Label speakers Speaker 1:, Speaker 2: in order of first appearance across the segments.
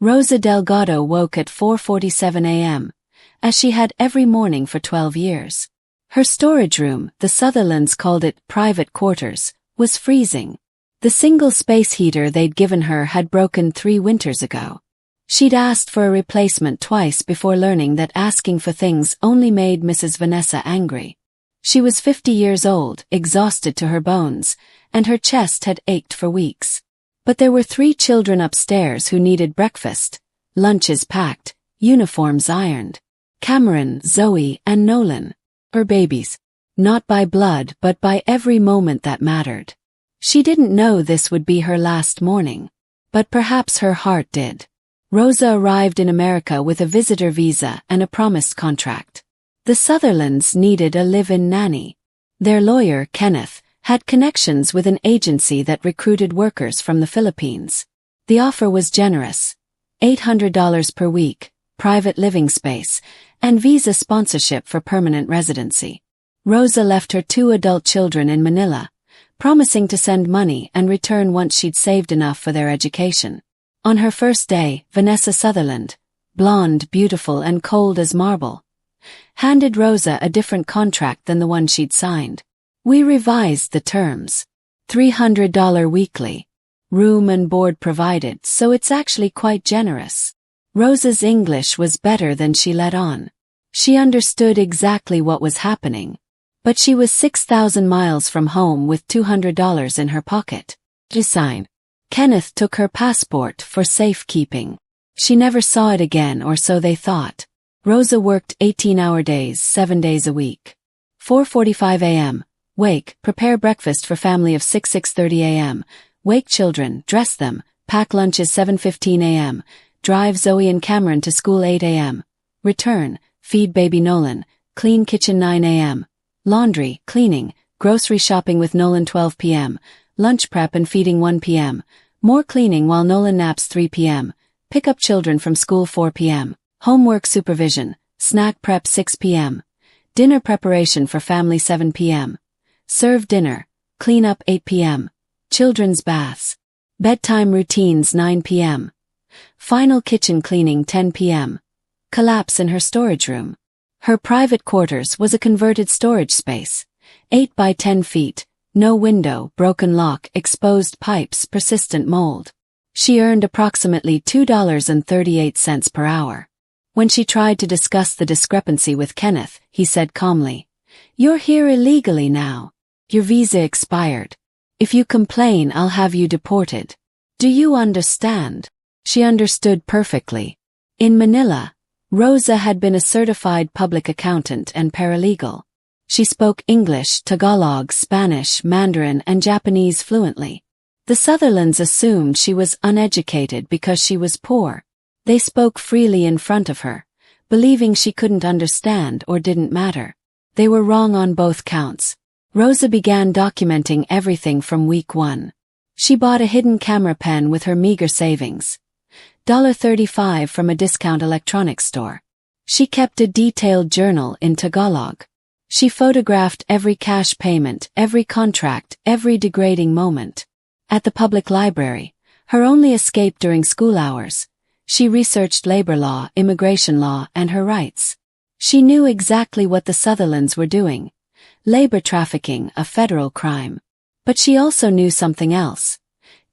Speaker 1: Rosa Delgado woke at 4:47 a.m., as she had every morning for 12 years. Her storage room, the Sutherlands called it private quarters, was freezing. The single space heater they'd given her had broken 3 winters ago. She'd asked for a replacement twice before learning that asking for things only made Mrs. Vanessa angry. She was 50 years old, exhausted to her bones, and her chest had ached for weeks. But there were 3 children upstairs who needed breakfast, lunches packed, uniforms ironed. Cameron, Zoe, and Nolan. Her babies. Not by blood but by every moment that mattered. She didn't know this would be her last morning. But perhaps her heart did. Rosa arrived in America with a visitor visa and a promised contract. The Sutherlands needed a live-in nanny. Their lawyer, Kenneth, had connections with an agency that recruited workers from the Philippines. The offer was generous. $800 per week, private living space, and visa sponsorship for permanent residency. Rosa left her 2 adult children in Manila, promising to send money and return once she'd saved enough for their education. On her first day, Vanessa Sutherland, blonde, beautiful and cold as marble, handed Rosa a different contract than the one she'd signed. We revised the terms. $300 weekly. Room and board provided, so it's actually quite generous. Rosa's English was better than she let on. She understood exactly what was happening. But she was 6,000 miles from home with $200 in her pocket. To sign. Kenneth took her passport for safekeeping. She never saw it again, or so they thought. Rosa worked 18-hour days, 7 days a week. 4:45 a.m. Wake, prepare breakfast for family of 6:30 a.m. Wake children, dress them, pack lunches 7:15 a.m. Drive Zoe and Cameron to school 8 a.m. Return, feed baby Nolan, clean kitchen 9 a.m. Laundry, cleaning, grocery shopping with Nolan 12 p.m. Lunch prep and feeding 1 p.m. More cleaning while Nolan naps 3 p.m. Pick up children from school 4 p.m. Homework supervision, snack prep 6 p.m. Dinner preparation for family 7 p.m. Serve dinner, clean up 8 p.m. Children's baths. Bedtime routines 9 p.m. Final kitchen cleaning 10 p.m. Collapse in her storage room. Her private quarters was a converted storage space. 8 by 10 feet, no window, broken lock, exposed pipes, persistent mold. She earned approximately $2.38 per hour. When she tried to discuss the discrepancy with Kenneth, he said calmly, "You're here illegally now. Your visa expired. If you complain, I'll have you deported. Do you understand?" She understood perfectly. In Manila, Rosa had been a certified public accountant and paralegal. She spoke English, Tagalog, Spanish, Mandarin, and Japanese fluently. The Sutherlands assumed she was uneducated because she was poor. They spoke freely in front of her, believing she couldn't understand or didn't matter. They were wrong on both counts. Rosa began documenting everything from week 1. She bought a hidden camera pen with her meager savings. $35 from a discount electronics store. She kept a detailed journal in Tagalog. She photographed every cash payment, every contract, every degrading moment. At the public library, her only escape during school hours, she researched labor law, immigration law, and her rights. She knew exactly what the Sutherlands were doing. Labor trafficking, a federal crime. But she also knew something else.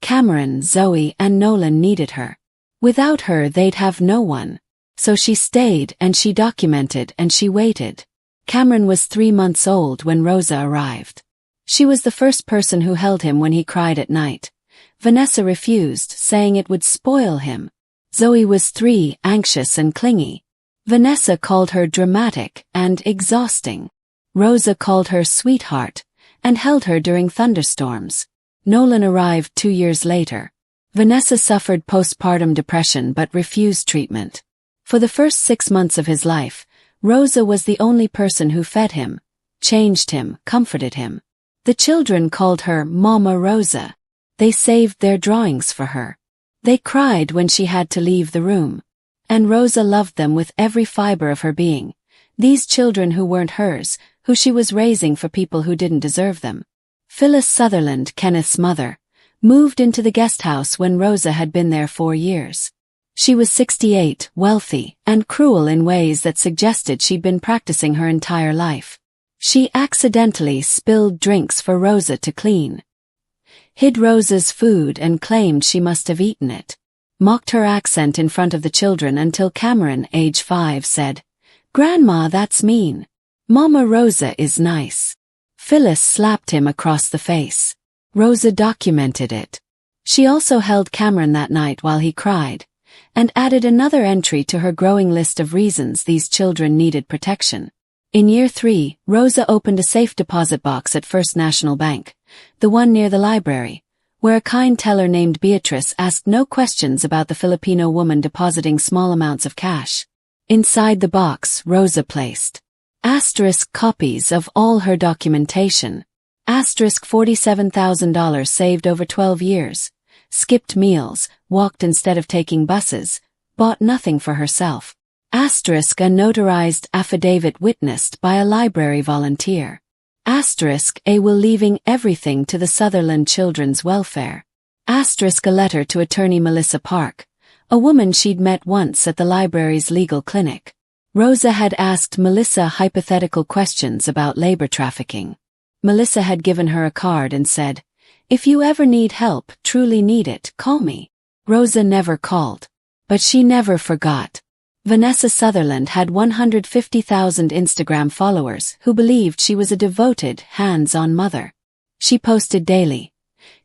Speaker 1: Cameron, Zoe, and Nolan needed her. Without her, they'd have no one. So she stayed, and she documented, and she waited. Cameron was 3 months old when Rosa arrived. She was the first person who held him when he cried at night. Vanessa refused, saying it would spoil him. Zoe was 3, anxious and clingy. Vanessa called her dramatic and exhausting. Rosa called her sweetheart, and held her during thunderstorms. Nolan arrived 2 years later. Vanessa suffered postpartum depression but refused treatment. For the first 6 months of his life, Rosa was the only person who fed him, changed him, comforted him. The children called her Mama Rosa. They saved their drawings for her. They cried when she had to leave the room. And Rosa loved them with every fiber of her being. These children who weren't hers, who she was raising for people who didn't deserve them. Phyllis Sutherland, Kenneth's mother, moved into the guest house when Rosa had been there 4 years. She was 68, wealthy, and cruel in ways that suggested she'd been practicing her entire life. She accidentally spilled drinks for Rosa to clean, hid Rosa's food and claimed she must have eaten it, mocked her accent in front of the children until Cameron, age 5, said, "Grandma, that's mean. Mama Rosa is nice." Phyllis slapped him across the face. Rosa documented it. She also held Cameron that night while he cried, and added another entry to her growing list of reasons these children needed protection. In year 3, Rosa opened a safe deposit box at First National Bank, the one near the library, where a kind teller named Beatrice asked no questions about the Filipino woman depositing small amounts of cash. Inside the box, Rosa placed asterisk copies of all her documentation, asterisk $47,000 saved over 12 years, skipped meals, walked instead of taking buses, bought nothing for herself, asterisk a notarized affidavit witnessed by a library volunteer, asterisk a will leaving everything to the Sutherland Children's Welfare, asterisk a letter to attorney Melissa Park, a woman she'd met once at the library's legal clinic. Rosa had asked Melissa hypothetical questions about labor trafficking. Melissa had given her a card and said, "If you ever need help, truly need it, call me." Rosa never called. But she never forgot. Vanessa Sutherland had 150,000 Instagram followers who believed she was a devoted, hands-on mother. She posted daily,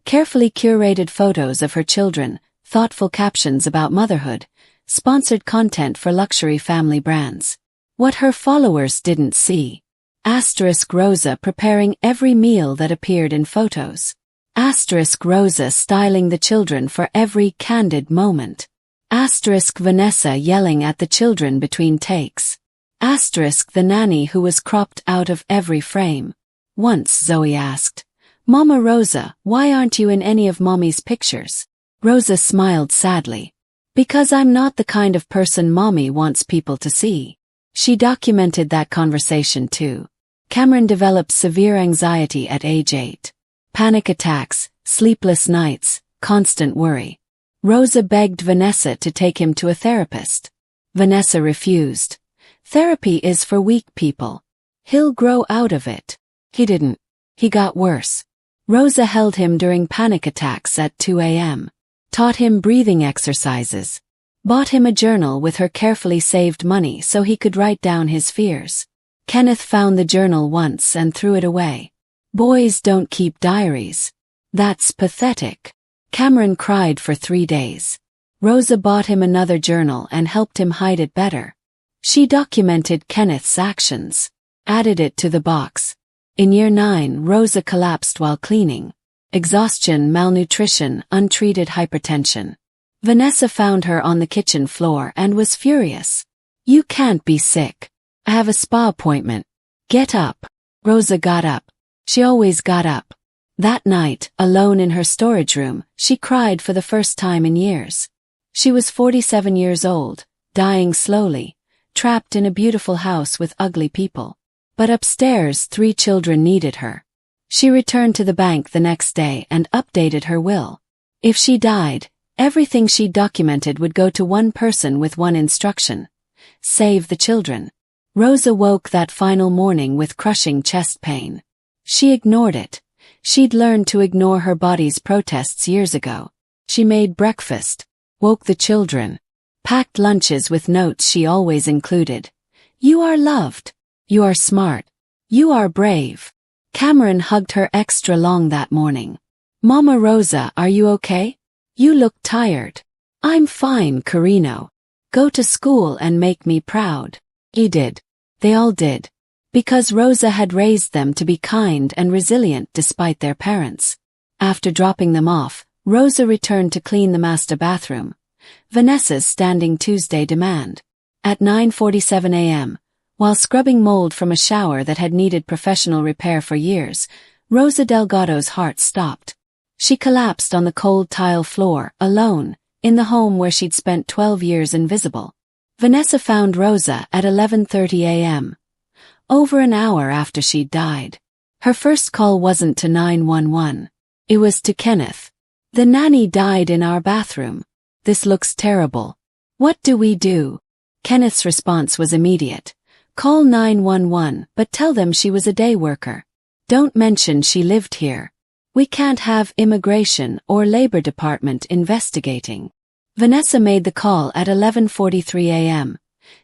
Speaker 1: carefully curated photos of her children, thoughtful captions about motherhood, sponsored content for luxury family brands. What her followers didn't see. Asterisk Rosa preparing every meal that appeared in photos. Asterisk Rosa styling the children for every candid moment. Asterisk Vanessa yelling at the children between takes. Asterisk the nanny who was cropped out of every frame. Once Zoe asked, "Mama Rosa, why aren't you in any of Mommy's pictures?" Rosa smiled sadly. "Because I'm not the kind of person Mommy wants people to see." She documented that conversation too. Cameron developed severe anxiety at age 8. Panic attacks, sleepless nights, constant worry. Rosa begged Vanessa to take him to a therapist. Vanessa refused. "Therapy is for weak people. He'll grow out of it." He didn't. He got worse. Rosa held him during panic attacks at 2 a.m. Taught him breathing exercises. Bought him a journal with her carefully saved money so he could write down his fears. Kenneth found the journal once and threw it away. Boys don't keep diaries. That's pathetic. Cameron cried for 3 days. Rosa bought him another journal and helped him hide it better. She documented Kenneth's actions. Added it to the box. In year 9, Rosa collapsed while cleaning. Exhaustion, malnutrition, untreated hypertension. Vanessa found her on the kitchen floor and was furious. "You can't be sick. I have a spa appointment. Get up." Rosa got up. She always got up. That night, alone in her storage room, she cried for the first time in years. She was 47 years old, dying slowly, trapped in a beautiful house with ugly people. But upstairs, 3 children needed her. She returned to the bank the next day and updated her will. If she died, everything she documented would go to one person with one instruction: save the children. Rosa woke that final morning with crushing chest pain. She ignored it. She'd learned to ignore her body's protests years ago. She made breakfast, woke the children, packed lunches with notes she always included. "You are loved. You are smart. You are brave." Cameron hugged her extra long that morning. "Mama Rosa, are you okay? You look tired." "I'm fine, Carino. Go to school and make me proud." He did. They all did. Because Rosa had raised them to be kind and resilient despite their parents. After dropping them off, Rosa returned to clean the master bathroom. Vanessa's standing Tuesday demand. At 9:47 a.m., while scrubbing mold from a shower that had needed professional repair for years, Rosa Delgado's heart stopped. She collapsed on the cold tile floor, alone, in the home where she'd spent 12 years invisible. Vanessa found Rosa at 11:30 a.m., over an hour after she'd died. Her first call wasn't to 911. It was to Kenneth. "The nanny died in our bathroom. This looks terrible. What do we do? Kenneth's response was immediate. Call 911, but tell them she was a day worker. Don't mention she lived here. We can't have immigration or labor department investigating. Vanessa made the call at 11:43 a.m.,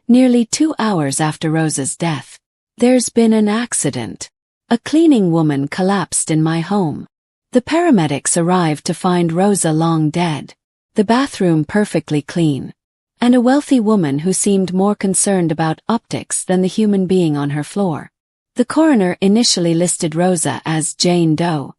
Speaker 1: nearly 2 hours after Rosa's death. There's been an accident. A cleaning woman collapsed in my home. The paramedics arrived to find Rosa long dead. The bathroom perfectly clean. And a wealthy woman who seemed more concerned about optics than the human being on her floor. The coroner initially listed Rosa as Jane Doe.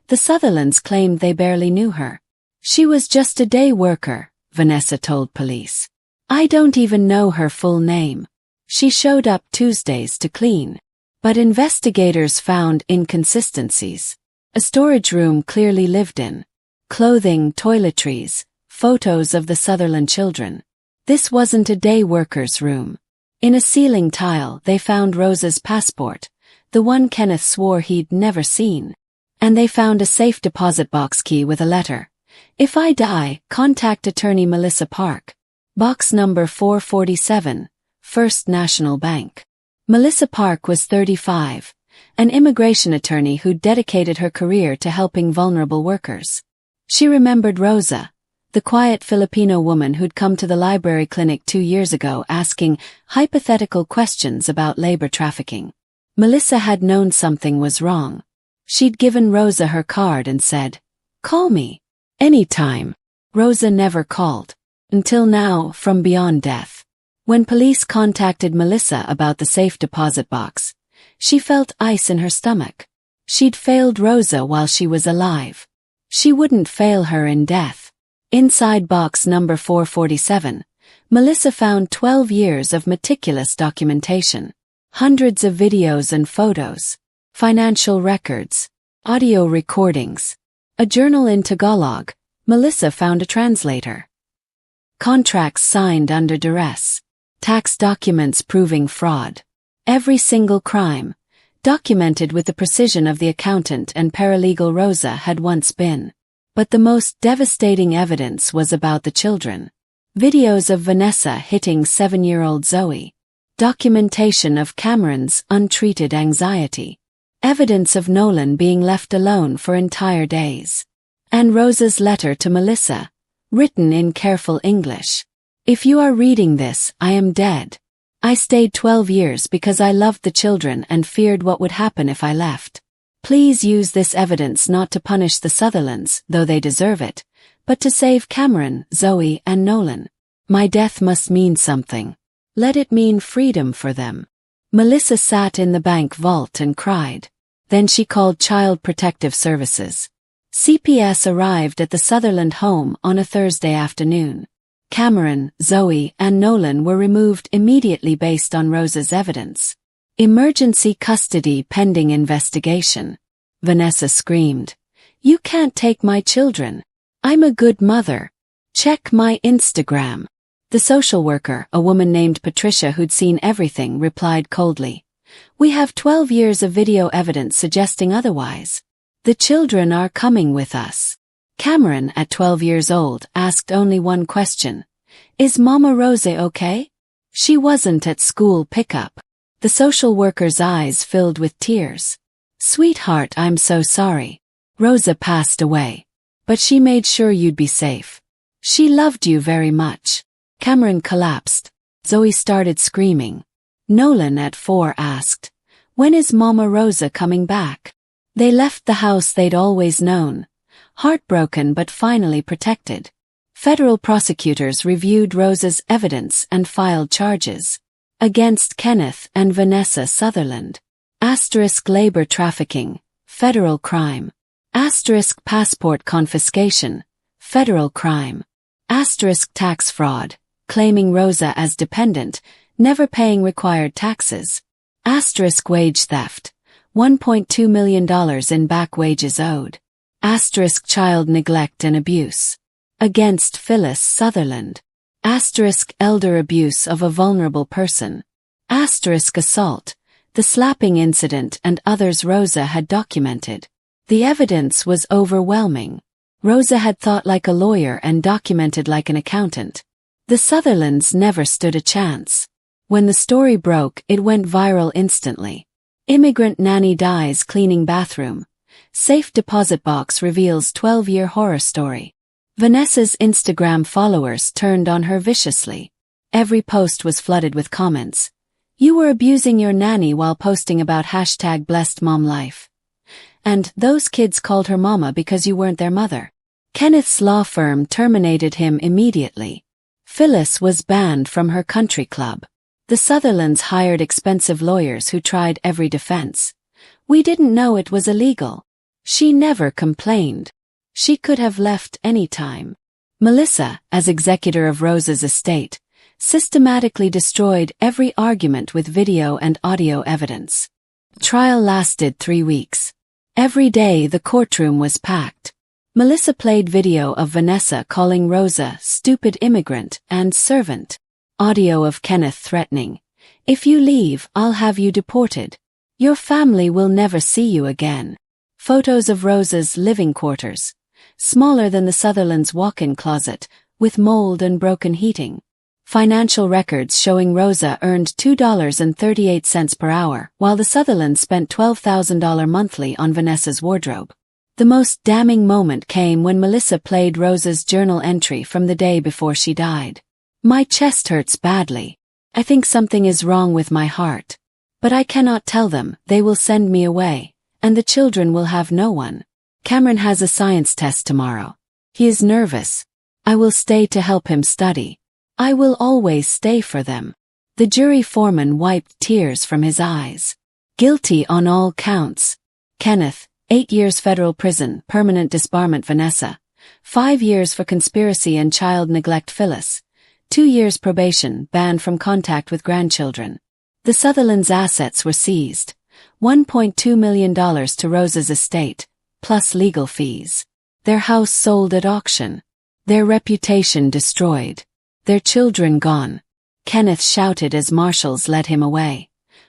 Speaker 1: The Sutherlands claimed they barely knew her. She was just a day worker, Vanessa told police. I don't even know her full name. She showed up Tuesdays to clean. But investigators found inconsistencies. A storage room clearly lived in. Clothing, toiletries, photos of the Sutherland children. This wasn't a day worker's room. In a ceiling tile they found Rosa's passport, the one Kenneth swore he'd never seen. And they found a safe deposit box key with a letter. If I die, contact attorney Melissa Park. Box number 447, First National Bank. Melissa Park was 35, an immigration attorney who'd dedicated her career to helping vulnerable workers. She remembered Rosa, the quiet Filipino woman who'd come to the library clinic 2 years ago asking hypothetical questions about labor trafficking. Melissa had known something was wrong. She'd given Rosa her card and said, "Call me. Anytime." Rosa never called. Until now, from beyond death. When police contacted Melissa about the safe deposit box, she felt ice in her stomach. She'd failed Rosa while she was alive. She wouldn't fail her in death. Inside box number 447, Melissa found 12 years of meticulous documentation. Hundreds of videos and photos, financial records, audio recordings, a journal in Tagalog. Melissa found a translator. Contracts signed under duress. Tax documents proving fraud. Every single crime, documented with the precision of the accountant and paralegal Rosa had once been. But the most devastating evidence was about the children. Videos of Vanessa hitting 7-year-old Zoe. Documentation of Cameron's untreated anxiety. Evidence of Nolan being left alone for entire days. And Rosa's letter to Melissa, written in careful English. If you are reading this, I am dead. I stayed 12 years because I loved the children and feared what would happen if I left. Please use this evidence not to punish the Sutherlands, though they deserve it, but to save Cameron, Zoe, and Nolan. My death must mean something. Let it mean freedom for them. Melissa sat in the bank vault and cried. Then she called Child Protective Services. CPS arrived at the Sutherland home on a Thursday afternoon. Cameron, Zoe, and Nolan were removed immediately based on Rosa's evidence. Emergency custody pending investigation. Vanessa screamed. You can't take my children. I'm a good mother. Check my Instagram. The social worker, a woman named Patricia who'd seen everything, replied coldly. We have 12 years of video evidence suggesting otherwise. The children are coming with us. Cameron, at 12 years old, asked only one question. Is Mama Rosa okay? She wasn't at school pickup. The social worker's eyes filled with tears. Sweetheart, I'm so sorry. Rosa passed away. But she made sure you'd be safe. She loved you very much. Cameron collapsed. Zoe started screaming. Nolan, at 4, asked, when is Mama Rosa coming back? They left the house they'd always known. Heartbroken but finally protected. Federal prosecutors reviewed Rosa's evidence and filed charges. Against Kenneth and Vanessa Sutherland. Asterisk labor trafficking, federal crime. Asterisk passport confiscation, federal crime. Asterisk tax fraud, claiming Rosa as dependent, never paying required taxes. Asterisk wage theft, $1.2 million in back wages owed. Asterisk child neglect and abuse. Against Phyllis Sutherland. Asterisk elder abuse of a vulnerable person. Asterisk assault, the slapping incident and others Rosa had documented. The evidence was overwhelming. Rosa had thought like a lawyer and documented like an accountant. The Sutherlands never stood a chance. When the story broke, it went viral instantly. Immigrant nanny dies cleaning bathroom. Safe deposit box reveals 12-year horror story. Vanessa's Instagram followers turned on her viciously. Every post was flooded with comments. You were abusing your nanny while posting about #BlessedMomLife. And those kids called her mama because you weren't their mother. Kenneth's law firm terminated him immediately. Phyllis was banned from her country club. The Sutherlands hired expensive lawyers who tried every defense. We didn't know it was illegal. She never complained. She could have left any time. Melissa, as executor of Rose's estate, systematically destroyed every argument with video and audio evidence. Trial lasted 3 weeks. Every day the courtroom was packed. Melissa played video of Vanessa calling Rosa stupid immigrant and servant. Audio of Kenneth threatening, "If you leave, I'll have you deported. Your family will never see you again." Photos of Rosa's living quarters, smaller than the Sutherlands' walk-in closet, with mold and broken heating. Financial records showing Rosa earned $2.38 per hour, while the Sutherlands spent $12,000 monthly on Vanessa's wardrobe. The most damning moment came when Melissa played Rosa's journal entry from the day before she died. "My chest hurts badly. I think something is wrong with my heart. But I cannot tell them, they will send me away, and the children will have no one. Cameron has a science test tomorrow. He is nervous. I will stay to help him study. I will always stay for them." The jury foreman wiped tears from his eyes. Guilty on all counts. Kenneth, 8 years federal prison, permanent disbarment. Vanessa, 5 years for conspiracy and child neglect. Phyllis, 2 years probation, banned from contact with grandchildren. The Sutherlands' assets were seized. $1.2 million to Rose's estate, plus legal fees. Their house sold at auction. Their reputation destroyed. Their children gone. Kenneth shouted as marshals led him away.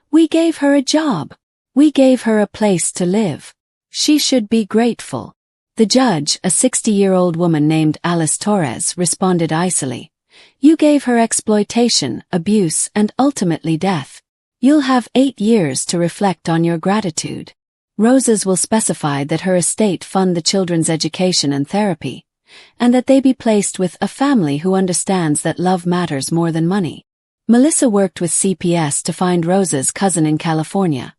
Speaker 1: "We gave her a job. We gave her a place to live. She should be grateful." The judge, a 60-year-old woman named Alice Torres, responded icily. "You gave her exploitation, abuse, and ultimately death. You'll have 8 years to reflect on your gratitude. Rose's will specify that her estate fund the children's education and therapy, and that they be placed with a family who understands that love matters more than money." Melissa worked with CPS to find Rose's cousin in California,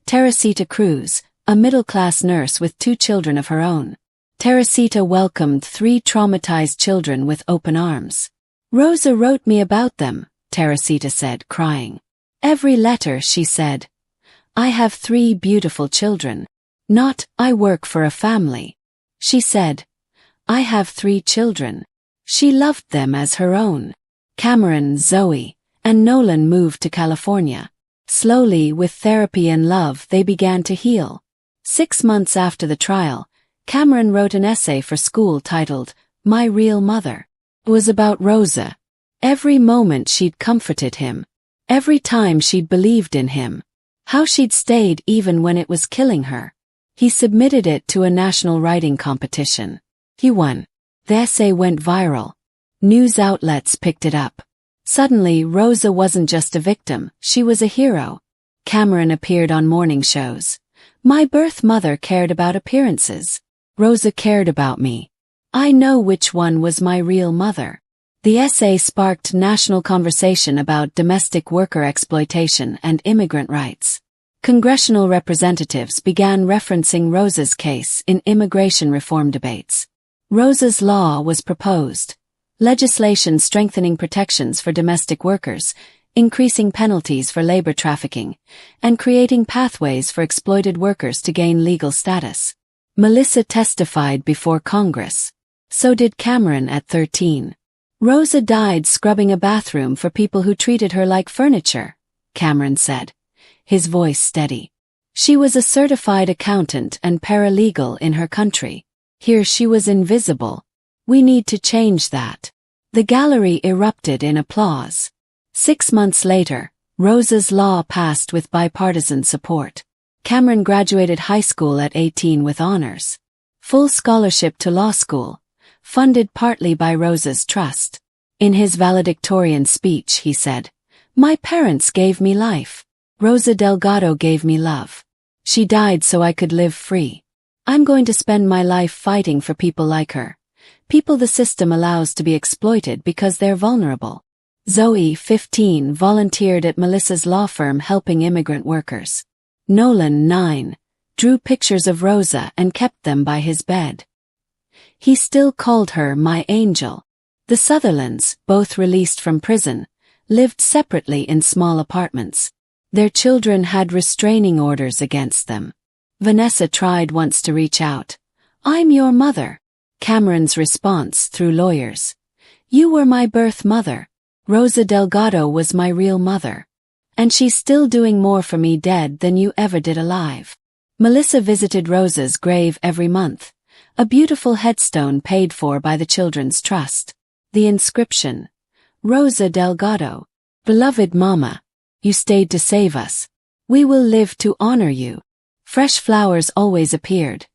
Speaker 1: Teresita Cruz, a middle-class nurse with 2 children of her own. Teresita welcomed 3 traumatized children with open arms. "Rosa wrote me about them," Teresita said, crying. "Every letter," she said. "I have 3 beautiful children. Not, I work for a family." She said, "I have 3 children." She loved them as her own. Cameron, Zoe, and Nolan moved to California. Slowly, with therapy and love, they began to heal. 6 months after the trial, Cameron wrote an essay for school titled, "My Real Mother." It was about Rosa. Every moment she'd comforted him. Every time she'd believed in him. How she'd stayed even when it was killing her. He submitted it to a national writing competition. He won. The essay went viral. News outlets picked it up. Suddenly, Rosa wasn't just a victim, she was a hero. Cameron appeared on morning shows. "My birth mother cared about appearances. Rosa cared about me. I know which one was my real mother." The essay sparked national conversation about domestic worker exploitation and immigrant rights. Congressional representatives began referencing Rosa's case in immigration reform debates. Rosa's law was proposed. Legislation strengthening protections for domestic workers, increasing penalties for labor trafficking, and creating pathways for exploited workers to gain legal status. Melissa testified before Congress. So did Cameron at 13. "Rosa died scrubbing a bathroom for people who treated her like furniture," Cameron said, his voice steady. "She was a certified accountant and paralegal in her country. Here she was invisible. We need to change that." The gallery erupted in applause. 6 months later, Rosa's law passed with bipartisan support. Cameron graduated high school at 18 with honors. Full scholarship to law school, funded partly by Rosa's trust. In his valedictorian speech, he said, "My parents gave me life. Rosa Delgado gave me love. She died so I could live free. I'm going to spend my life fighting for people like her. People the system allows to be exploited because they're vulnerable." Zoe, 15, volunteered at Melissa's law firm helping immigrant workers. Nolan, 9, drew pictures of Rosa and kept them by his bed. He still called her my angel. The Sutherlands, both released from prison, lived separately in small apartments. Their children had restraining orders against them. Vanessa tried once to reach out. "I'm your mother." Cameron's response through lawyers. "You were my birth mother. Rosa Delgado was my real mother. And she's still doing more for me dead than you ever did alive." Melissa visited Rosa's grave every month, a beautiful headstone paid for by the Children's Trust. The inscription, "Rosa Delgado, beloved Mama, you stayed to save us. We will live to honor you." Fresh flowers always appeared.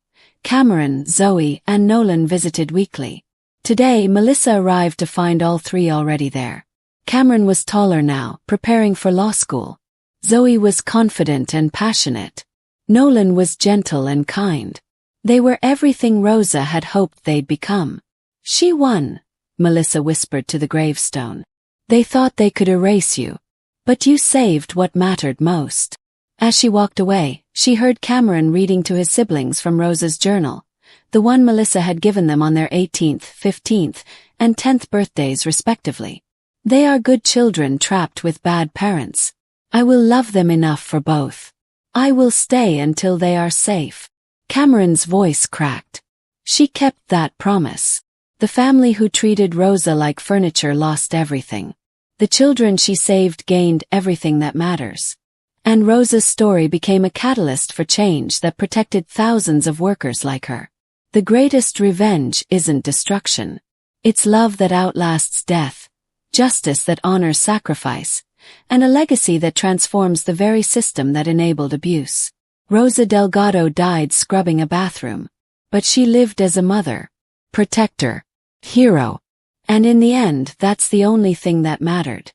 Speaker 1: Cameron, Zoe, and Nolan visited weekly. Today, Melissa arrived to find all three already there. Cameron was taller now, preparing for law school. Zoe was confident and passionate. Nolan was gentle and kind. They were everything Rosa had hoped they'd become. "She won," Melissa whispered to the gravestone. "They thought they could erase you. But you saved what mattered most." As she walked away, she heard Cameron reading to his siblings from Rosa's journal, the one Melissa had given them on their 18th, 15th, and 10th birthdays respectively. "They are good children trapped with bad parents. I will love them enough for both. I will stay until they are safe." Cameron's voice cracked. She kept that promise. The family who treated Rosa like furniture lost everything. The children she saved gained everything that matters. And Rosa's story became a catalyst for change that protected thousands of workers like her. The greatest revenge isn't destruction. It's love that outlasts death, justice that honors sacrifice, and a legacy that transforms the very system that enabled abuse. Rosa Delgado died scrubbing a bathroom. But she lived as a mother, protector, hero. And in the end, that's the only thing that mattered.